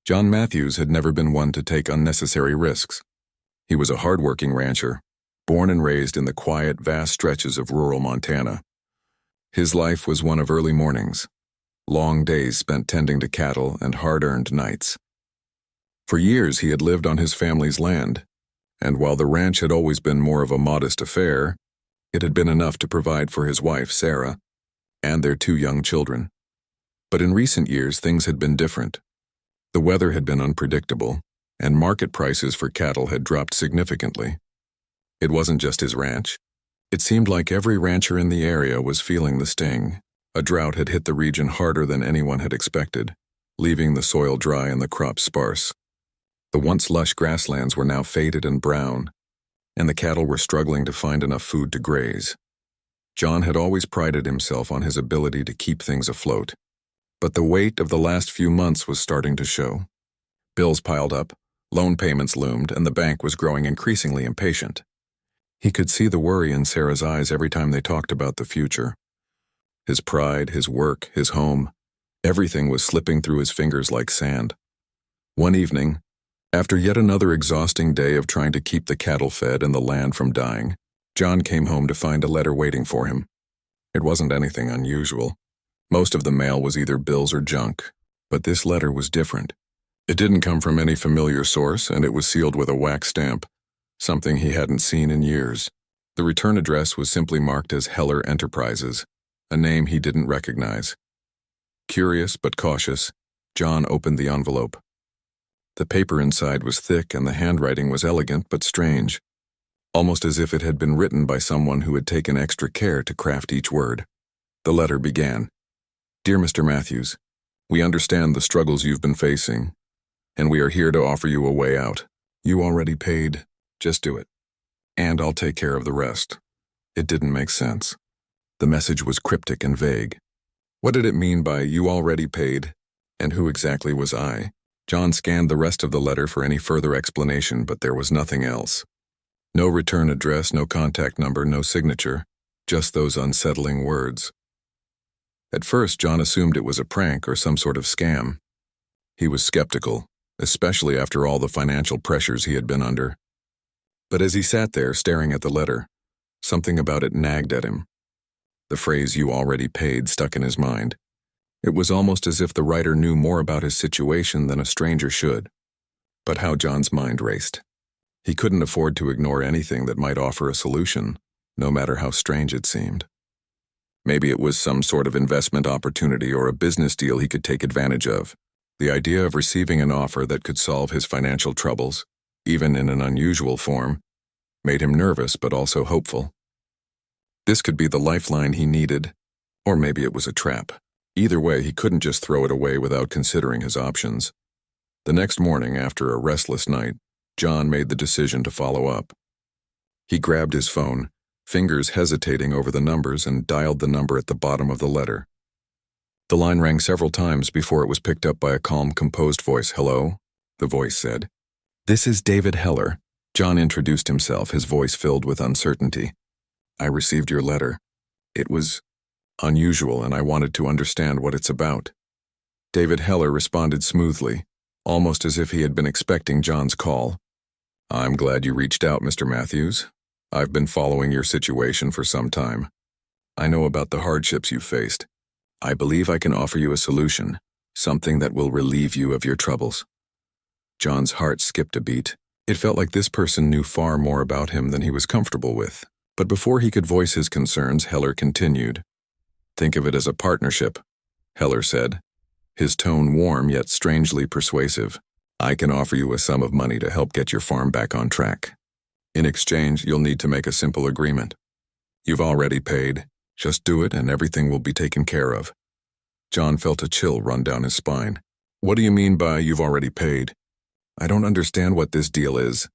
John Matthews had never been one to take unnecessary risks. He was a hardworking rancher, born and raised in the quiet, vast stretches of rural Montana. His life was one of early mornings, long days spent tending to cattle, and hard-earned nights. For years he had lived on his family's land, and while the ranch had always been more of a modest affair, it had been enough to provide for his wife, Sarah, and their 2 young children. But in recent years, things had been different. The weather had been unpredictable, and market prices for cattle had dropped significantly. It wasn't just his ranch. It seemed like every rancher in the area was feeling the sting. A drought had hit the region harder than anyone had expected, leaving the soil dry and the crops sparse. The once lush grasslands were now faded and brown, and the cattle were struggling to find enough food to graze. John had always prided himself on his ability to keep things afloat, but the weight of the last few months was starting to show. Bills piled up, loan payments loomed, and the bank was growing increasingly impatient. He could see the worry in Sarah's eyes every time they talked about the future. His pride, his work, his home, everything was slipping through his fingers like sand. One evening, after yet another exhausting day of trying to keep the cattle fed and the land from dying, John came home to find a letter waiting for him. It wasn't anything unusual. Most of the mail was either bills or junk, but this letter was different. It didn't come from any familiar source, and it was sealed with a wax stamp, something he hadn't seen in years. The return address was simply marked as Heller Enterprises, a name he didn't recognize. Curious but cautious, John opened the envelope. The paper inside was thick and the handwriting was elegant but strange, almost as if it had been written by someone who had taken extra care to craft each word. The letter began, "Dear Mr. Matthews, we understand the struggles you've been facing, and we are here to offer you a way out. You already paid, just do it, and I'll take care of the rest." It didn't make sense. The message was cryptic and vague. What did it mean by "you already paid," and who exactly was I? John scanned the rest of the letter for any further explanation, but there was nothing else. No return address, no contact number, no signature, just those unsettling words. At first, John assumed it was a prank or some sort of scam. He was skeptical, especially after all the financial pressures he had been under. But as he sat there staring at the letter, something about it nagged at him. The phrase "you already paid" stuck in his mind. It was almost as if the writer knew more about his situation than a stranger should. But how John's mind raced. He couldn't afford to ignore anything that might offer a solution, no matter how strange it seemed. Maybe it was some sort of investment opportunity or a business deal he could take advantage of. The idea of receiving an offer that could solve his financial troubles, even in an unusual form, made him nervous but also hopeful. This could be the lifeline he needed, or maybe it was a trap. Either way, he couldn't just throw it away without considering his options. The next morning, after a restless night, John made the decision to follow up. He grabbed his phone, fingers hesitating over the numbers, and dialed the number at the bottom of the letter. The line rang several times before it was picked up by a calm, composed voice. "Hello?" the voice said. "This is David Heller." John introduced himself, his voice filled with uncertainty. "I received your letter. It was unusual, and I wanted to understand what it's about." David Heller responded smoothly, almost as if he had been expecting John's call. "I'm glad you reached out, Mr. Matthews. I've been following your situation for some time. I know about the hardships you've faced. I believe I can offer you a solution, something that will relieve you of your troubles." John's heart skipped a beat. It felt like this person knew far more about him than he was comfortable with. But before he could voice his concerns, Heller continued. "Think of it as a partnership," Heller said, his tone warm yet strangely persuasive. "I can offer you a sum of money to help get your farm back on track. In exchange, you'll need to make a simple agreement. You've already paid. Just do it and everything will be taken care of." John felt a chill run down his spine. "What do you mean by you've already paid? I don't understand what this deal is."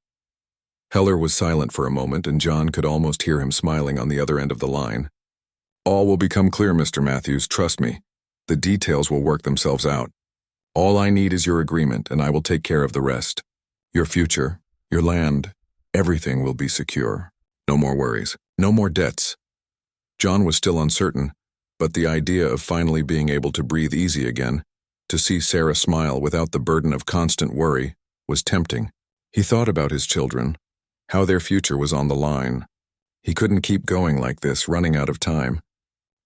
Heller was silent for a moment, and John could almost hear him smiling on the other end of the line. "All will become clear, Mr. Matthews, trust me. The details will work themselves out. All I need is your agreement, and I will take care of the rest. Your future, your land, everything will be secure. No more worries, no more debts." John was still uncertain, but the idea of finally being able to breathe easy again To see Sarah smile without the burden of constant worry was tempting. He thought about his children, how their future was on the line. He couldn't keep going like this, running out of time,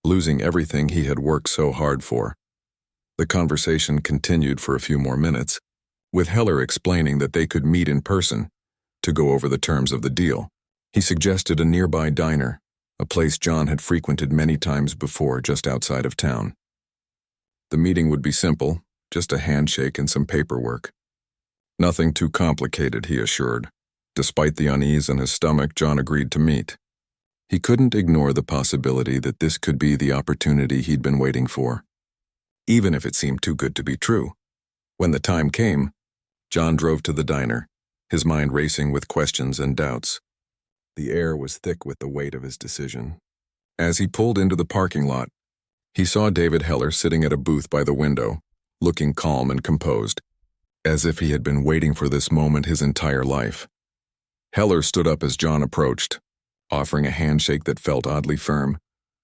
losing everything he had worked so hard for. The conversation continued for a few more minutes, with Heller explaining that they could meet in person to go over the terms of the deal. He suggested a nearby diner, a place John had frequented many times before just outside of town. The meeting would be simple, just a handshake and some paperwork. Nothing too complicated, he assured. Despite the unease in his stomach, John agreed to meet. He couldn't ignore the possibility that this could be the opportunity he'd been waiting for, even if it seemed too good to be true. When the time came, John drove to the diner, his mind racing with questions and doubts. The air was thick with the weight of his decision. As he pulled into the parking lot, he saw David Heller sitting at a booth by the window, looking calm and composed, as if he had been waiting for this moment his entire life. Heller stood up as John approached, offering a handshake that felt oddly firm,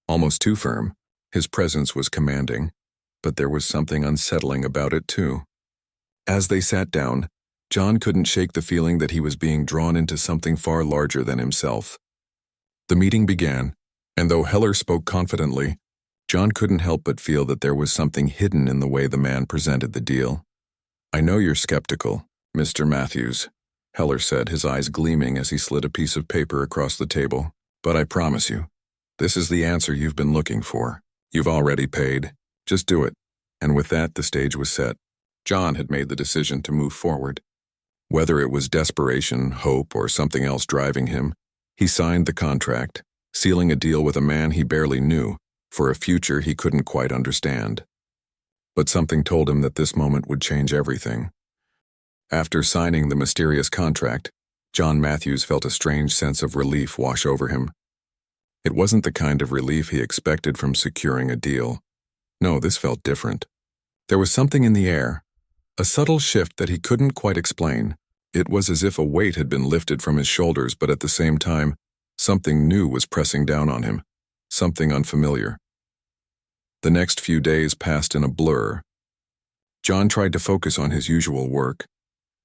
almost too firm. His presence was commanding, but there was something unsettling about it too. As they sat down, John couldn't shake the feeling that he was being drawn into something far larger than himself. The meeting began, and though Heller spoke confidently, John couldn't help but feel that there was something hidden in the way the man presented the deal. "I know you're skeptical, Mr. Matthews," Heller said, his eyes gleaming as he slid a piece of paper across the table. "But I promise you, this is the answer you've been looking for. You've already paid. Just do it." And with that, the stage was set. John had made the decision to move forward. Whether it was desperation, hope, or something else driving him, he signed the contract, sealing a deal with a man he barely knew, for a future he couldn't quite understand. But something told him that this moment would change everything. After signing the mysterious contract, John Matthews felt a strange sense of relief wash over him. It wasn't the kind of relief he expected from securing a deal. No, this felt different. There was something in the air, a subtle shift that he couldn't quite explain. It was as if a weight had been lifted from his shoulders, but at the same time, something new was pressing down on him, something unfamiliar. The next few days passed in a blur. John tried to focus on his usual work,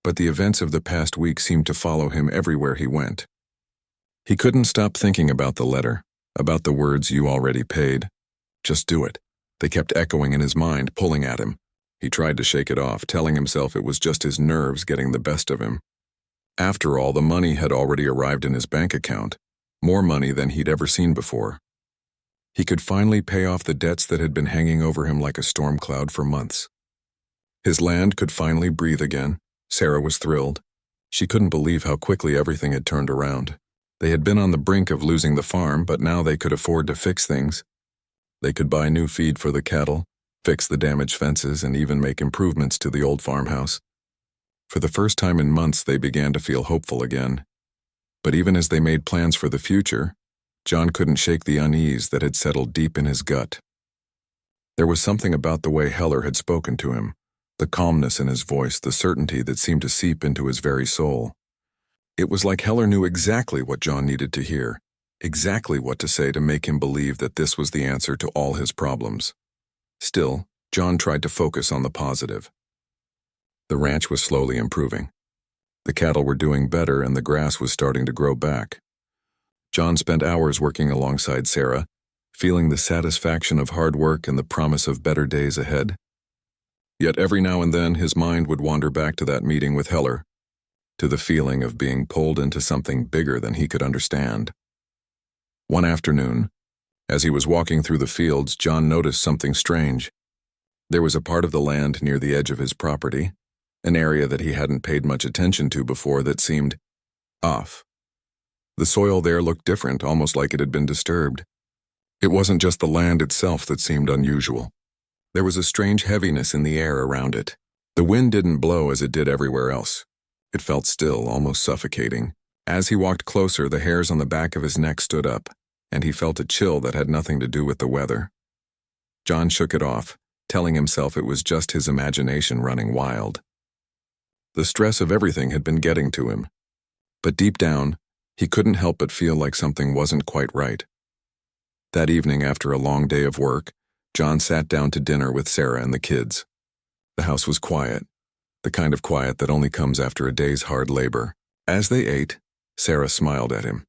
but the events of the past week seemed to follow him everywhere he went. He couldn't stop thinking about the letter, about the words "you already paid." Just do it. They kept echoing in his mind, pulling at him. He tried to shake it off, telling himself it was just his nerves getting the best of him. After all, the money had already arrived in his bank account, more money than he'd ever seen before. He could finally pay off the debts that had been hanging over him like a storm cloud for months. His land could finally breathe again. Sarah was thrilled. She couldn't believe how quickly everything had turned around. They had been on the brink of losing the farm, but now they could afford to fix things. They could buy new feed for the cattle, fix the damaged fences, and even make improvements to the old farmhouse. For the first time in months, they began to feel hopeful again. But even as they made plans for the future, John couldn't shake the unease that had settled deep in his gut. There was something about the way Heller had spoken to him, the calmness in his voice, the certainty that seemed to seep into his very soul. It was like Heller knew exactly what John needed to hear, exactly what to say to make him believe that this was the answer to all his problems. Still, John tried to focus on the positive. The ranch was slowly improving. The cattle were doing better and the grass was starting to grow back. John spent hours working alongside Sarah, feeling the satisfaction of hard work and the promise of better days ahead. Yet every now and then his mind would wander back to that meeting with Heller, to the feeling of being pulled into something bigger than he could understand. One afternoon, as he was walking through the fields, John noticed something strange. There was a part of the land near the edge of his property, an area that he hadn't paid much attention to before, that seemed off. The soil there looked different, almost like it had been disturbed. It wasn't just the land itself that seemed unusual. There was a strange heaviness in the air around it. The wind didn't blow as it did everywhere else. It felt still, almost suffocating. As he walked closer, the hairs on the back of his neck stood up, and he felt a chill that had nothing to do with the weather. John shook it off, telling himself it was just his imagination running wild. The stress of everything had been getting to him, but deep down, he couldn't help but feel like something wasn't quite right. That evening, after a long day of work, John sat down to dinner with Sarah and the kids. The house was quiet, the kind of quiet that only comes after a day's hard labor. As they ate, Sarah smiled at him,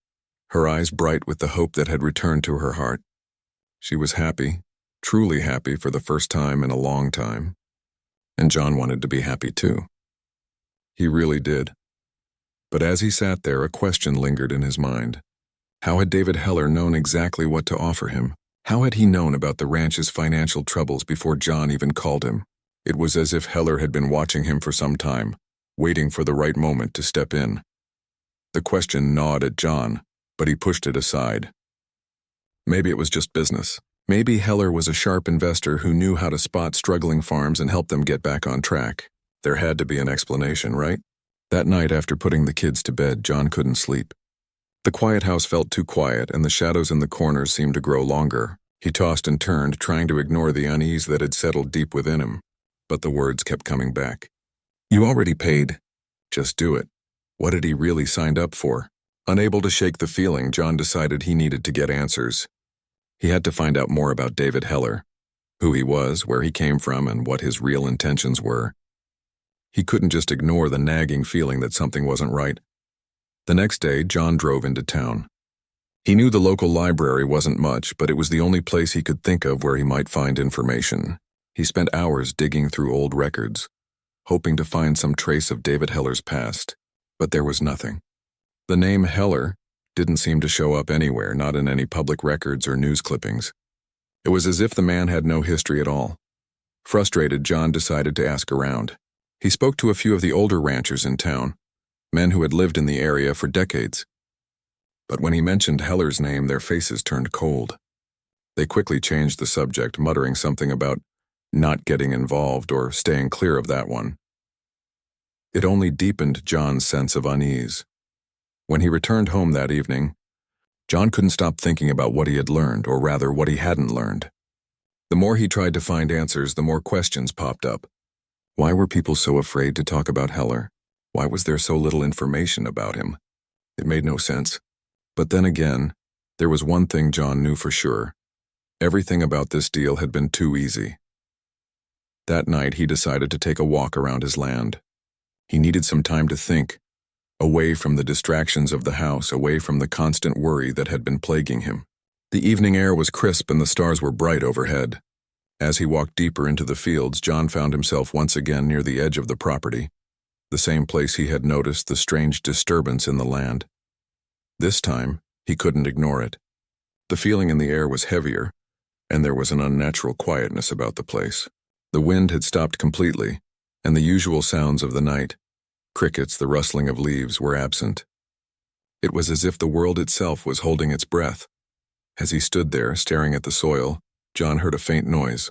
her eyes bright with the hope that had returned to her heart. She was happy, truly happy for the first time in a long time. And John wanted to be happy too. He really did. But as he sat there, a question lingered in his mind. How had David Heller known exactly what to offer him? How had he known about the ranch's financial troubles before John even called him? It was as if Heller had been watching him for some time, waiting for the right moment to step in. The question gnawed at John, but he pushed it aside. Maybe it was just business. Maybe Heller was a sharp investor who knew how to spot struggling farms and help them get back on track. There had to be an explanation, right? That night after putting the kids to bed, John couldn't sleep. The quiet house felt too quiet, and the shadows in the corners seemed to grow longer. He tossed and turned, trying to ignore the unease that had settled deep within him. But the words kept coming back. You already paid. Just do it. What had he really signed up for? Unable to shake the feeling, John decided he needed to get answers. He had to find out more about David Heller, who he was, where he came from, and what his real intentions were. He couldn't just ignore the nagging feeling that something wasn't right. The next day, John drove into town. He knew the local library wasn't much, but it was the only place he could think of where he might find information. He spent hours digging through old records, hoping to find some trace of David Heller's past, but there was nothing. The name Heller didn't seem to show up anywhere, not in any public records or news clippings. It was as if the man had no history at all. Frustrated, John decided to ask around. He spoke to a few of the older ranchers in town, men who had lived in the area for decades. But when he mentioned Heller's name, their faces turned cold. They quickly changed the subject, muttering something about not getting involved or staying clear of that one. It only deepened John's sense of unease. When he returned home that evening, John couldn't stop thinking about what he had learned, or rather what he hadn't learned. The more he tried to find answers, the more questions popped up. Why were people so afraid to talk about Heller? Why was there so little information about him? It made no sense. But then again, there was one thing John knew for sure. Everything about this deal had been too easy. That night, he decided to take a walk around his land. He needed some time to think, away from the distractions of the house, away from the constant worry that had been plaguing him. The evening air was crisp and the stars were bright overhead. As he walked deeper into the fields, John found himself once again near the edge of the property, the same place he had noticed the strange disturbance in the land. This time, he couldn't ignore it. The feeling in the air was heavier, and there was an unnatural quietness about the place. The wind had stopped completely, and the usual sounds of the night, crickets, the rustling of leaves, were absent. It was as if the world itself was holding its breath. As he stood there, staring at the soil, John heard a faint noise.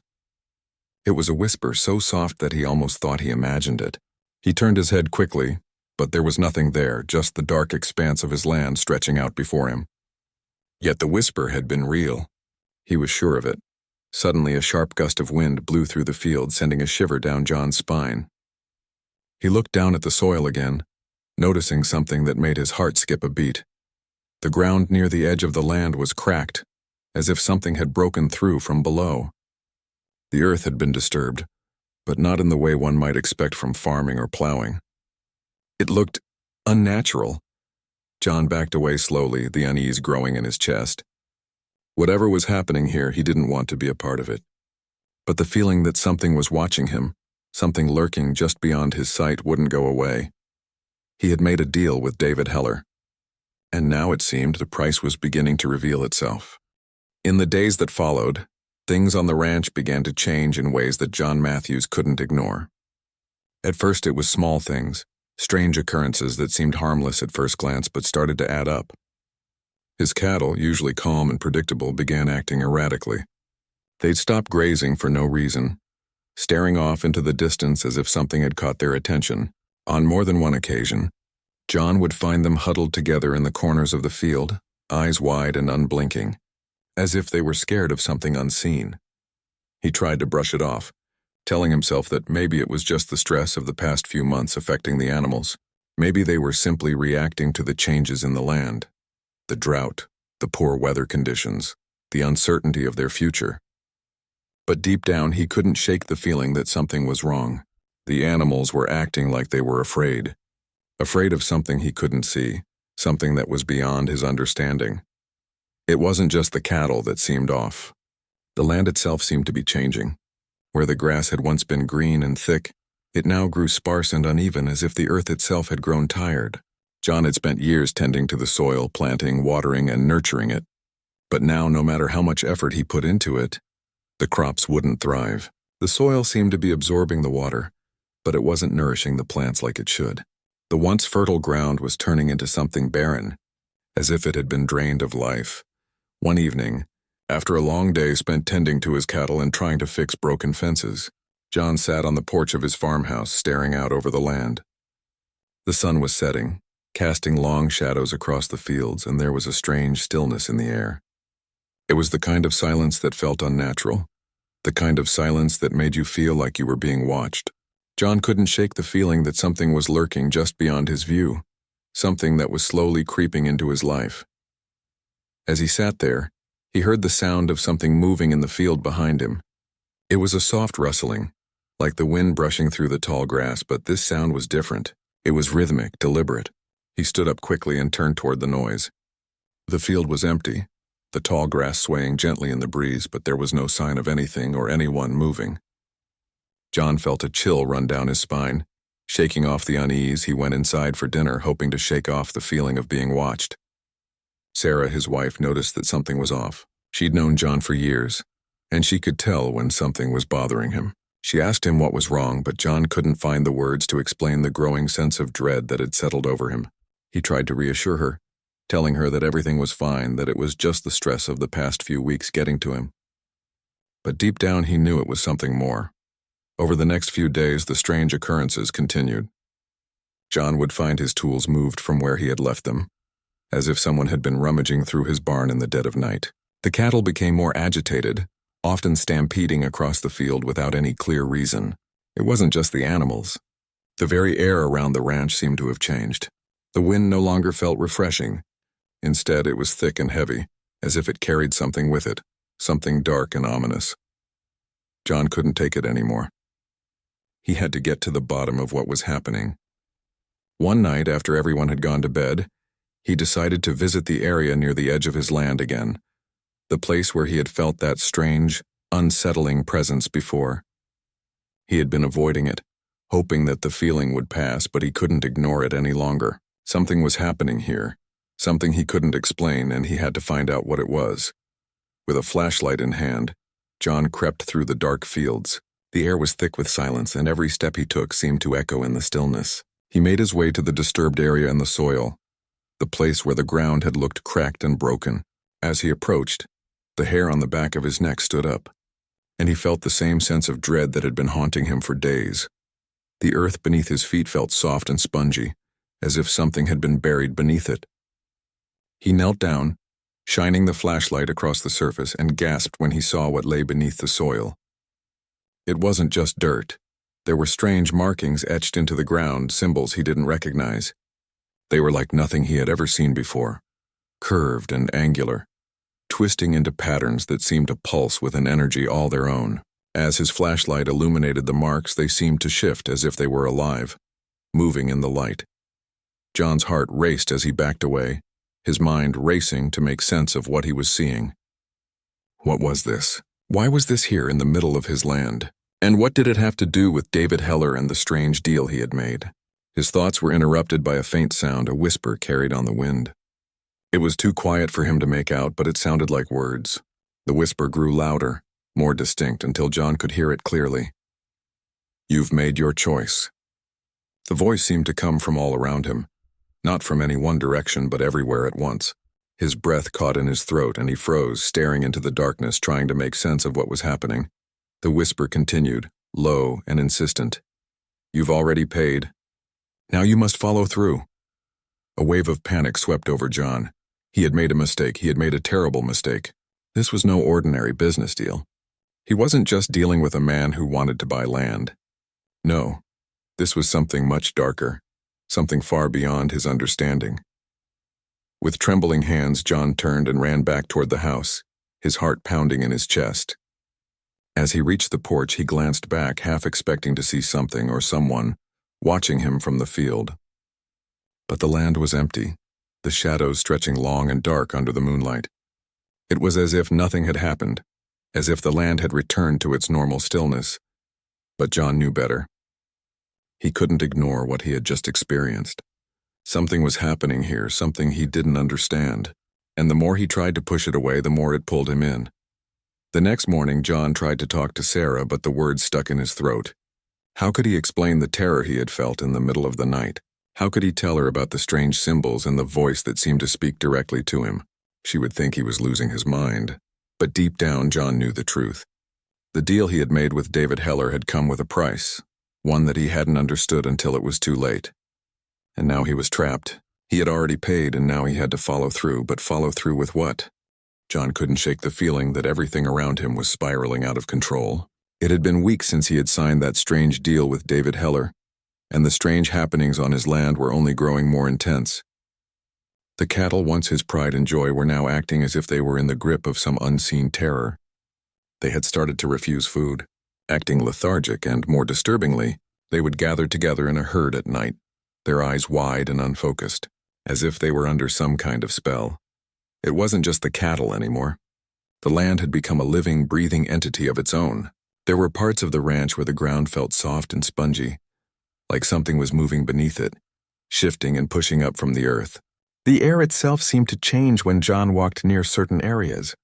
It was a whisper so soft that he almost thought he imagined it. He turned his head quickly, but there was nothing there, just the dark expanse of his land stretching out before him. Yet the whisper had been real. He was sure of it. Suddenly, a sharp gust of wind blew through the field, sending a shiver down John's spine. He looked down at the soil again, noticing something that made his heart skip a beat. The ground near the edge of the land was cracked, as if something had broken through from below. The earth had been disturbed, but not in the way one might expect from farming or plowing. It looked unnatural. John backed away slowly, the unease growing in his chest. Whatever was happening here, he didn't want to be a part of it. But the feeling that something was watching him, something lurking just beyond his sight, wouldn't go away. He had made a deal with David Heller, and now it seemed the price was beginning to reveal itself. In the days that followed, things on the ranch began to change in ways that John Matthews couldn't ignore. At first it was small things, strange occurrences that seemed harmless at first glance but started to add up. His cattle, usually calm and predictable, began acting erratically. They'd stop grazing for no reason, staring off into the distance as if something had caught their attention. On more than one occasion, John would find them huddled together in the corners of the field, eyes wide and unblinking, as if they were scared of something unseen. He tried to brush it off, telling himself that maybe it was just the stress of the past few months affecting the animals. Maybe they were simply reacting to the changes in the land. The drought, the poor weather conditions, the uncertainty of their future. But deep down, he couldn't shake the feeling that something was wrong. The animals were acting like they were afraid. Afraid of something he couldn't see, something that was beyond his understanding. It wasn't just the cattle that seemed off. The land itself seemed to be changing. Where the grass had once been green and thick, it now grew sparse and uneven, as if the earth itself had grown tired. John had spent years tending to the soil, planting, watering, and nurturing it. But now, no matter how much effort he put into it, the crops wouldn't thrive. The soil seemed to be absorbing the water, but it wasn't nourishing the plants like it should. The once fertile ground was turning into something barren, as if it had been drained of life. One evening, after a long day spent tending to his cattle and trying to fix broken fences, John sat on the porch of his farmhouse, staring out over the land. The sun was setting, casting long shadows across the fields, and there was a strange stillness in the air. It was the kind of silence that felt unnatural, the kind of silence that made you feel like you were being watched. John couldn't shake the feeling that something was lurking just beyond his view, something that was slowly creeping into his life. As he sat there, he heard the sound of something moving in the field behind him. It was a soft rustling, like the wind brushing through the tall grass, but this sound was different. It was rhythmic, deliberate. He stood up quickly and turned toward the noise. The field was empty, the tall grass swaying gently in the breeze, but there was no sign of anything or anyone moving. John felt a chill run down his spine. Shaking off the unease, he went inside for dinner, hoping to shake off the feeling of being watched. Sarah, his wife, noticed that something was off. She'd known John for years, and she could tell when something was bothering him. She asked him what was wrong, but John couldn't find the words to explain the growing sense of dread that had settled over him. He tried to reassure her, telling her that everything was fine, that it was just the stress of the past few weeks getting to him. But deep down he knew it was something more. Over the next few days, the strange occurrences continued. John would find his tools moved from where he had left them, as if someone had been rummaging through his barn in the dead of night. The cattle became more agitated, often stampeding across the field without any clear reason. It wasn't just the animals. The very air around the ranch seemed to have changed. The wind no longer felt refreshing. Instead, it was thick and heavy, as if it carried something with it, something dark and ominous. John couldn't take it anymore. He had to get to the bottom of what was happening. One night, after everyone had gone to bed, he decided to visit the area near the edge of his land again, the place where he had felt that strange, unsettling presence before. He had been avoiding it, hoping that the feeling would pass, but he couldn't ignore it any longer. Something was happening here, something he couldn't explain, and he had to find out what it was. With a flashlight in hand, John crept through the dark fields. The air was thick with silence, and every step he took seemed to echo in the stillness. He made his way to the disturbed area in the soil, the place where the ground had looked cracked and broken. As he approached, the hair on the back of his neck stood up, and he felt the same sense of dread that had been haunting him for days. The earth beneath his feet felt soft and spongy, as if something had been buried beneath it. He knelt down, shining the flashlight across the surface, and gasped when he saw what lay beneath the soil. It wasn't just dirt. There were strange markings etched into the ground, symbols he didn't recognize. They were like nothing he had ever seen before, curved and angular, twisting into patterns that seemed to pulse with an energy all their own. As his flashlight illuminated the marks, they seemed to shift as if they were alive, moving in the light. John's heart raced as he backed away, his mind racing to make sense of what he was seeing. What was this? Why was this here in the middle of his land? And what did it have to do with David Heller and the strange deal he had made? His thoughts were interrupted by a faint sound, a whisper carried on the wind. It was too quiet for him to make out, but it sounded like words. The whisper grew louder, more distinct, until John could hear it clearly. "You've made your choice." The voice seemed to come from all around him, not from any one direction, but everywhere at once. His breath caught in his throat, and he froze, staring into the darkness, trying to make sense of what was happening. The whisper continued, low and insistent. "You've already paid. Now you must follow through." A wave of panic swept over John. He had made a mistake. He had made a terrible mistake. This was no ordinary business deal. He wasn't just dealing with a man who wanted to buy land. No, this was something much darker, something far beyond his understanding. With trembling hands, John turned and ran back toward the house, his heart pounding in his chest. As he reached the porch, he glanced back, half expecting to see something or someone watching him from the field. But the land was empty, the shadows stretching long and dark under the moonlight. It was as if nothing had happened, as if the land had returned to its normal stillness. But John knew better. He couldn't ignore what he had just experienced. Something was happening here, something he didn't understand, and the more he tried to push it away, the more it pulled him in. The next morning, John tried to talk to Sarah, but the words stuck in his throat. How could he explain the terror he had felt in the middle of the night? How could he tell her about the strange symbols and the voice that seemed to speak directly to him? She would think he was losing his mind. But deep down, John knew the truth. The deal he had made with David Heller had come with a price, one that he hadn't understood until it was too late. And now he was trapped. He had already paid, and now he had to follow through, but follow through with what? John couldn't shake the feeling that everything around him was spiraling out of control. It had been weeks since he had signed that strange deal with David Heller, and the strange happenings on his land were only growing more intense. The cattle, once his pride and joy, were now acting as if they were in the grip of some unseen terror. They had started to refuse food, acting lethargic, and, more disturbingly, they would gather together in a herd at night, their eyes wide and unfocused, as if they were under some kind of spell. It wasn't just the cattle anymore. The land had become a living, breathing entity of its own. There were parts of the ranch where the ground felt soft and spongy, like something was moving beneath it, shifting and pushing up from the earth. The air itself seemed to change when John walked near certain areas.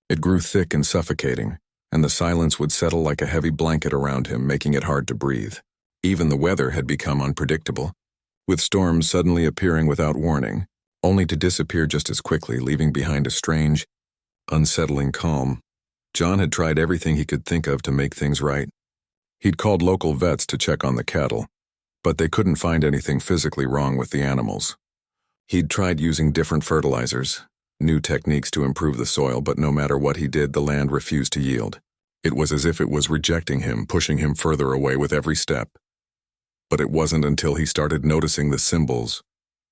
It grew thick and suffocating, and the silence would settle like a heavy blanket around him, making it hard to breathe. Even the weather had become unpredictable, with storms suddenly appearing without warning, only to disappear just as quickly, leaving behind a strange, unsettling calm. John had tried everything he could think of to make things right. He'd called local vets to check on the cattle, but they couldn't find anything physically wrong with the animals. He'd tried using different fertilizers, new techniques to improve the soil, but no matter what he did, the land refused to yield. It was as if it was rejecting him, pushing him further away with every step. But it wasn't until he started noticing the symbols,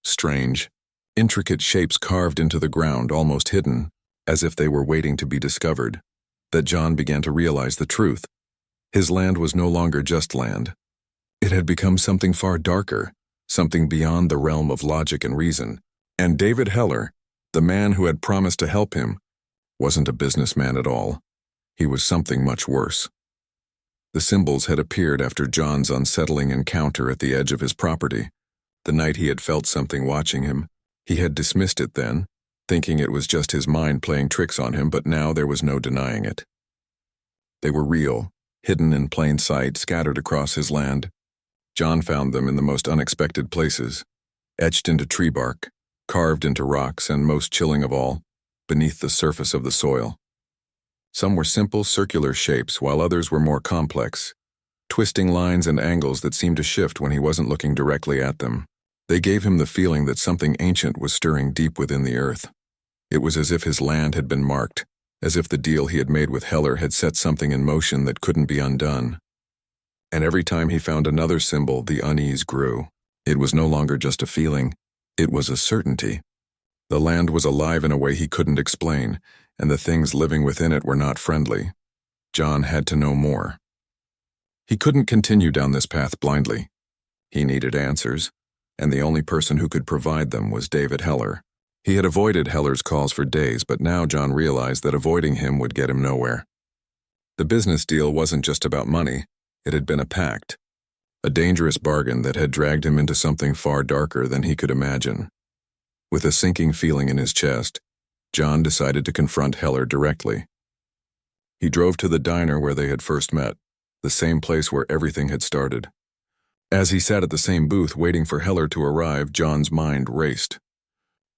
strange, intricate shapes carved into the ground, almost hidden, as if they were waiting to be discovered, that John began to realize the truth. His land was no longer just land. It had become something far darker, something beyond the realm of logic and reason. And David Heller, the man who had promised to help him, wasn't a businessman at all. He was something much worse. The symbols had appeared after John's unsettling encounter at the edge of his property. The night he had felt something watching him. He had dismissed it then, thinking it was just his mind playing tricks on him, but now there was no denying it. They were real, hidden in plain sight, scattered across his land. John found them in the most unexpected places, etched into tree bark, carved into rocks, and most chilling of all, beneath the surface of the soil. Some were simple circular shapes, while others were more complex, twisting lines and angles that seemed to shift when he wasn't looking directly at them. They gave him the feeling that something ancient was stirring deep within the earth. It was as if his land had been marked, as if the deal he had made with Heller had set something in motion that couldn't be undone. And every time he found another symbol, the unease grew. It was no longer just a feeling, it was a certainty. The land was alive in a way he couldn't explain, and the things living within it were not friendly. John had to know more. He couldn't continue down this path blindly. He needed answers, and the only person who could provide them was David Heller. He had avoided Heller's calls for days, but now John realized that avoiding him would get him nowhere. The business deal wasn't just about money, it had been a pact, a dangerous bargain that had dragged him into something far darker than he could imagine. With a sinking feeling in his chest, John decided to confront Heller directly. He drove to the diner where they had first met, the same place where everything had started. As he sat at the same booth waiting for Heller to arrive, John's mind raced.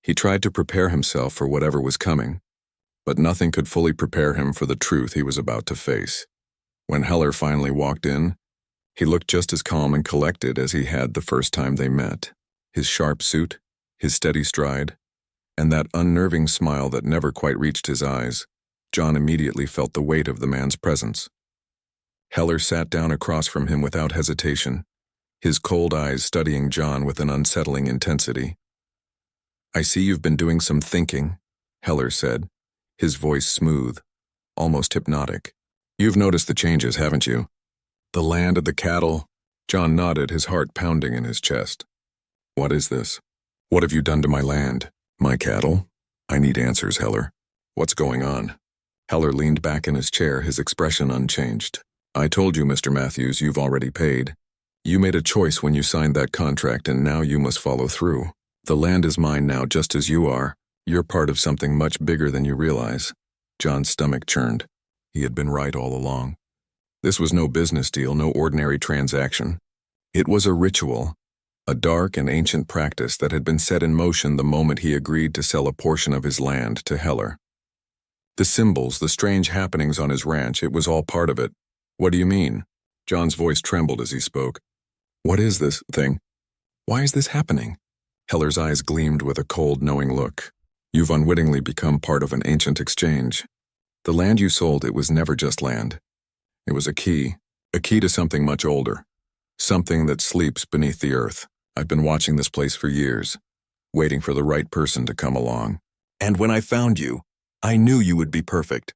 He tried to prepare himself for whatever was coming, but nothing could fully prepare him for the truth he was about to face. When Heller finally walked in, he looked just as calm and collected as he had the first time they met. His sharp suit, his steady stride, and that unnerving smile that never quite reached his eyes. John immediately felt the weight of the man's presence. Heller sat down across from him without hesitation, his cold eyes studying John with an unsettling intensity. "I see you've been doing some thinking," Heller said, his voice smooth, almost hypnotic. You've noticed the changes, haven't you? The land and the cattle. John nodded, his heart pounding in his chest. What is this? What have you done to my land? My cattle? I need answers, Heller. What's going on? Heller leaned back in his chair, his expression unchanged. I told you, Mr. Matthews, you've already paid. You made a choice when you signed that contract, and now you must follow through. The land is mine now, just as you are. You're part of something much bigger than you realize. John's stomach churned. He had been right all along. This was no business deal, no ordinary transaction. It was a ritual, a dark and ancient practice that had been set in motion the moment he agreed to sell a portion of his land to Heller. The symbols, the strange happenings on his ranch, it was all part of it. What do you mean? John's voice trembled as he spoke. What is this thing? Why is this happening? Heller's eyes gleamed with a cold, knowing look. You've unwittingly become part of an ancient exchange. The land you sold, it was never just land. It was a key to something much older, something that sleeps beneath the earth. I've been watching this place for years, waiting for the right person to come along. And when I found you, I knew you would be perfect.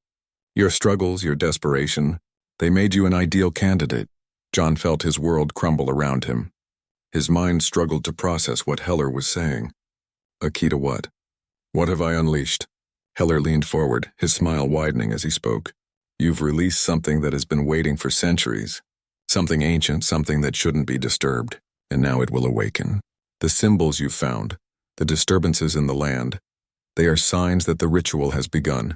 Your struggles, your desperation, they made you an ideal candidate. John felt his world crumble around him. His mind struggled to process what Heller was saying. A key to what? What have I unleashed? Heller leaned forward, his smile widening as he spoke. You've released something that has been waiting for centuries. Something ancient, something that shouldn't be disturbed. And now it will awaken. The symbols you've found, the disturbances in the land, they are signs that the ritual has begun.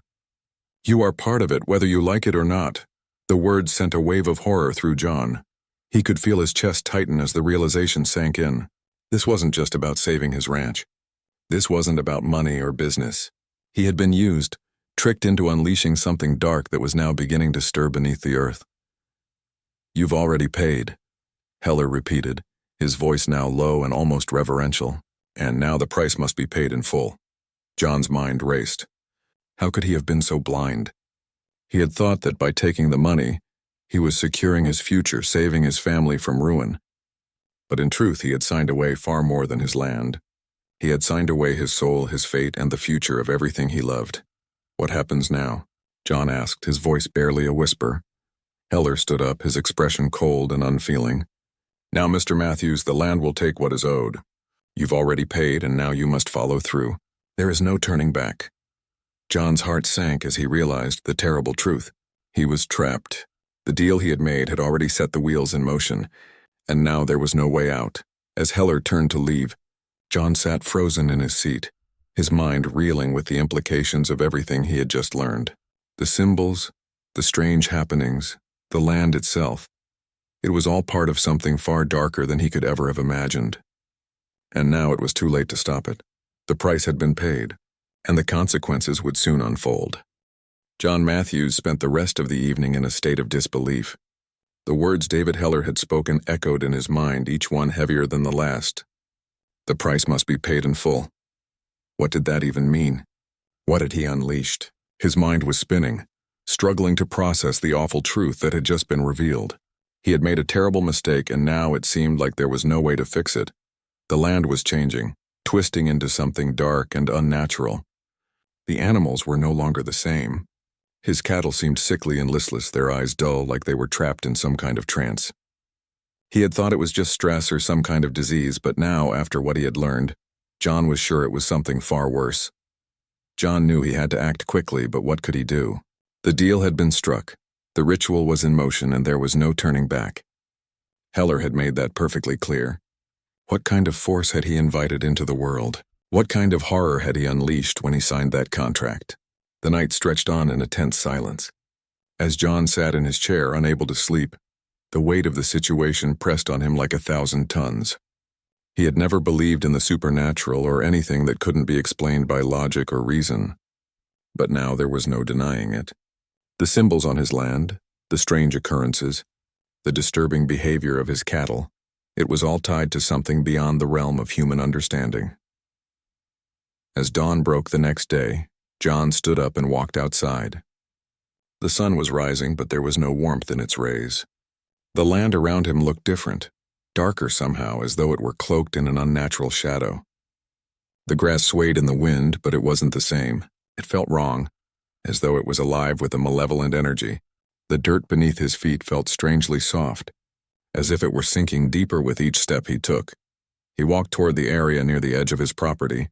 You are part of it, whether you like it or not. The words sent a wave of horror through John. He could feel his chest tighten as the realization sank in. This wasn't just about saving his ranch. This wasn't about money or business. He had been used, tricked into unleashing something dark that was now beginning to stir beneath the earth. You've already paid, Heller repeated, his voice now low and almost reverential. And now the price must be paid in full. John's mind raced. How could he have been so blind? He had thought that by taking the money, he was securing his future, saving his family from ruin. But in truth, he had signed away far more than his land. He had signed away his soul, his fate, and the future of everything he loved. What happens now? John asked, his voice barely a whisper. Heller stood up, his expression cold and unfeeling. Now, Mr. Matthews, the land will take what is owed. You've already paid, and now you must follow through. There is no turning back. John's heart sank as he realized the terrible truth. He was trapped. The deal he had made had already set the wheels in motion, and now there was no way out. As Heller turned to leave, John sat frozen in his seat, his mind reeling with the implications of everything he had just learned. The symbols, the strange happenings, the land itself. It was all part of something far darker than he could ever have imagined. And now it was too late to stop it. The price had been paid, and the consequences would soon unfold. John Matthews spent the rest of the evening in a state of disbelief. The words David Heller had spoken echoed in his mind, each one heavier than the last. The price must be paid in full. What did that even mean? What had he unleashed? His mind was spinning, struggling to process the awful truth that had just been revealed. He had made a terrible mistake, and now it seemed like there was no way to fix it. The land was changing, twisting into something dark and unnatural. The animals were no longer the same. His cattle seemed sickly and listless, their eyes dull, like they were trapped in some kind of trance. He had thought it was just stress or some kind of disease, but now, after what he had learned, John was sure it was something far worse. John knew he had to act quickly, but what could he do? The deal had been struck. The ritual was in motion, and there was no turning back. Heller had made that perfectly clear. What kind of force had he invited into the world? What kind of horror had he unleashed when he signed that contract? The night stretched on in a tense silence. As John sat in his chair, unable to sleep, the weight of the situation pressed on him like 1,000 tons. He had never believed in the supernatural or anything that couldn't be explained by logic or reason. But now there was no denying it. The symbols on his land, the strange occurrences, the disturbing behavior of his cattle, it was all tied to something beyond the realm of human understanding. As dawn broke the next day, John stood up and walked outside. The sun was rising, but there was no warmth in its rays. The land around him looked different, darker somehow, as though it were cloaked in an unnatural shadow. The grass swayed in the wind, but it wasn't the same. It felt wrong, as though it was alive with a malevolent energy. The dirt beneath his feet felt strangely soft, as if it were sinking deeper with each step he took. He walked toward the area near the edge of his property,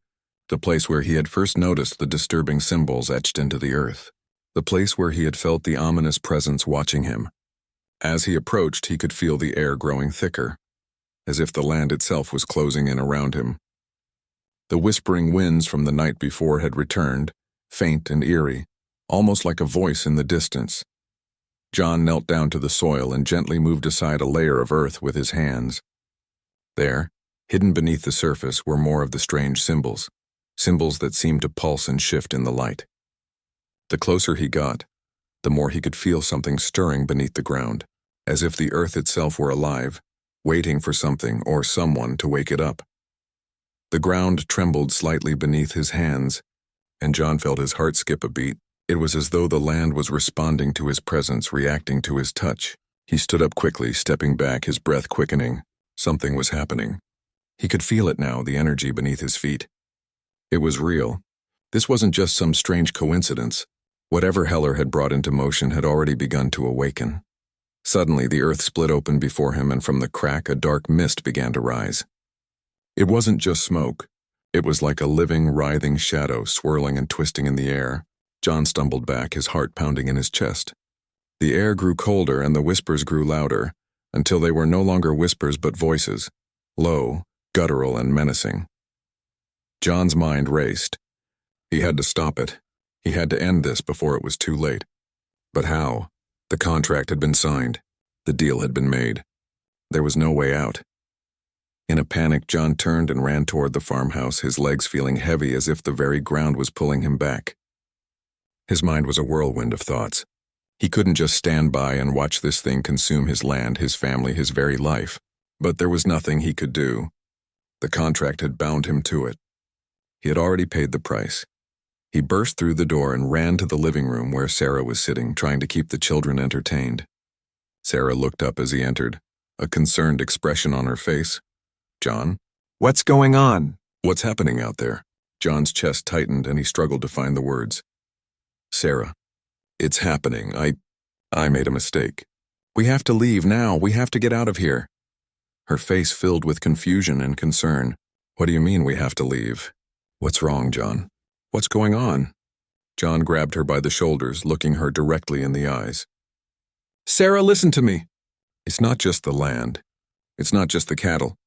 the place where he had first noticed the disturbing symbols etched into the earth, the place where he had felt the ominous presence watching him. As he approached, he could feel the air growing thicker, as if the land itself was closing in around him. The whispering winds from the night before had returned, faint and eerie, almost like a voice in the distance. John knelt down to the soil and gently moved aside a layer of earth with his hands. There, hidden beneath the surface, were more of the strange symbols, symbols that seemed to pulse and shift in the light. The closer he got, the more he could feel something stirring beneath the ground, as if the earth itself were alive, waiting for something or someone to wake it up. The ground trembled slightly beneath his hands, and John felt his heart skip a beat. It was as though the land was responding to his presence, reacting to his touch. He stood up quickly, stepping back, his breath quickening. Something was happening. He could feel it now, the energy beneath his feet. It was real. This wasn't just some strange coincidence. Whatever Heller had brought into motion had already begun to awaken. Suddenly, the earth split open before him, and from the crack, a dark mist began to rise. It wasn't just smoke. It was like a living, writhing shadow swirling and twisting in the air. John stumbled back, his heart pounding in his chest. The air grew colder and the whispers grew louder, until they were no longer whispers but voices, low, guttural, and menacing. John's mind raced. He had to stop it. He had to end this before it was too late. But how? The contract had been signed. The deal had been made. There was no way out. In a panic, John turned and ran toward the farmhouse, his legs feeling heavy as if the very ground was pulling him back. His mind was a whirlwind of thoughts. He couldn't just stand by and watch this thing consume his land, his family, his very life. But there was nothing he could do. The contract had bound him to it. He had already paid the price. He burst through the door and ran to the living room where Sarah was sitting, trying to keep the children entertained. Sarah looked up as he entered, a concerned expression on her face. "John?" "What's going on?" "What's happening out there?" John's chest tightened and he struggled to find the words. "Sarah, it's happening. I made a mistake. We have to leave now. We have to get out of here." Her face filled with confusion and concern. "What do you mean we have to leave? What's wrong, John? What's going on?" John grabbed her by the shoulders, looking her directly in the eyes. "Sarah, listen to me. It's not just the land. It's not just the cattle.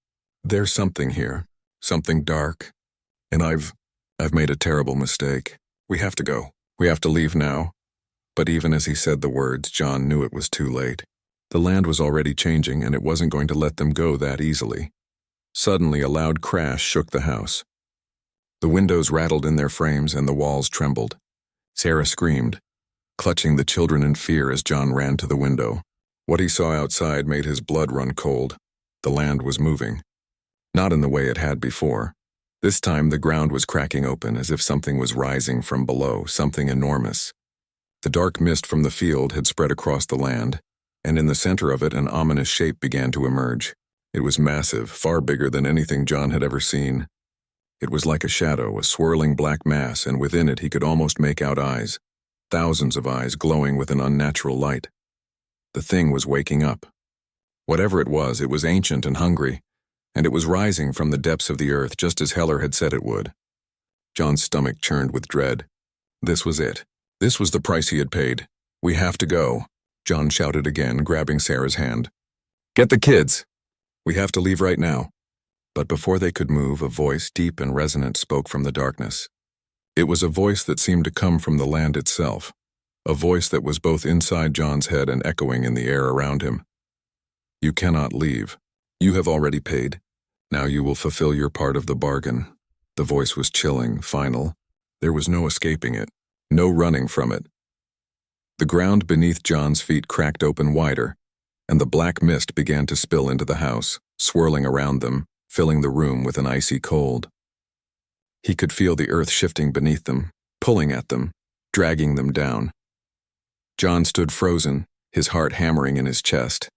There's something here, something dark. And I've made a terrible mistake. We have to go. We have to leave now." But even as he said the words, John knew it was too late. The land was already changing, and it wasn't going to let them go that easily. Suddenly, a loud crash shook the house. The windows rattled in their frames and the walls trembled. Sarah screamed, clutching the children in fear as John ran to the window. What he saw outside made his blood run cold. The land was moving. Not in the way it had before. This time the ground was cracking open as if something was rising from below, something enormous. The dark mist from the field had spread across the land, and in the center of it an ominous shape began to emerge. It was massive, far bigger than anything John had ever seen. It was like a shadow, a swirling black mass, and within it he could almost make out eyes, thousands of eyes glowing with an unnatural light. The thing was waking up. Whatever it was ancient and hungry, and it was rising from the depths of the earth just as Heller had said it would. John's stomach churned with dread. This was it. This was the price he had paid. "We have to go," John shouted again, grabbing Sarah's hand. "Get the kids. We have to leave right now." But before they could move, a voice, deep and resonant, spoke from the darkness. It was a voice that seemed to come from the land itself, a voice that was both inside John's head and echoing in the air around him. "You cannot leave. You have already paid. Now you will fulfill your part of the bargain." The voice was chilling, final. There was no escaping it, no running from it. The ground beneath John's feet cracked open wider, and the black mist began to spill into the house, swirling around them, filling the room with an icy cold. He could feel the earth shifting beneath them, pulling at them, dragging them down. John stood frozen, his heart hammering in his chest.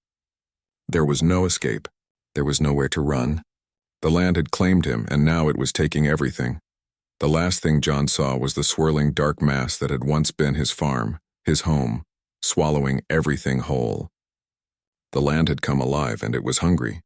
There was no escape. There was nowhere to run. The land had claimed him, and now it was taking everything. The last thing John saw was the swirling dark mass that had once been his farm, his home, swallowing everything whole. The land had come alive and it was hungry.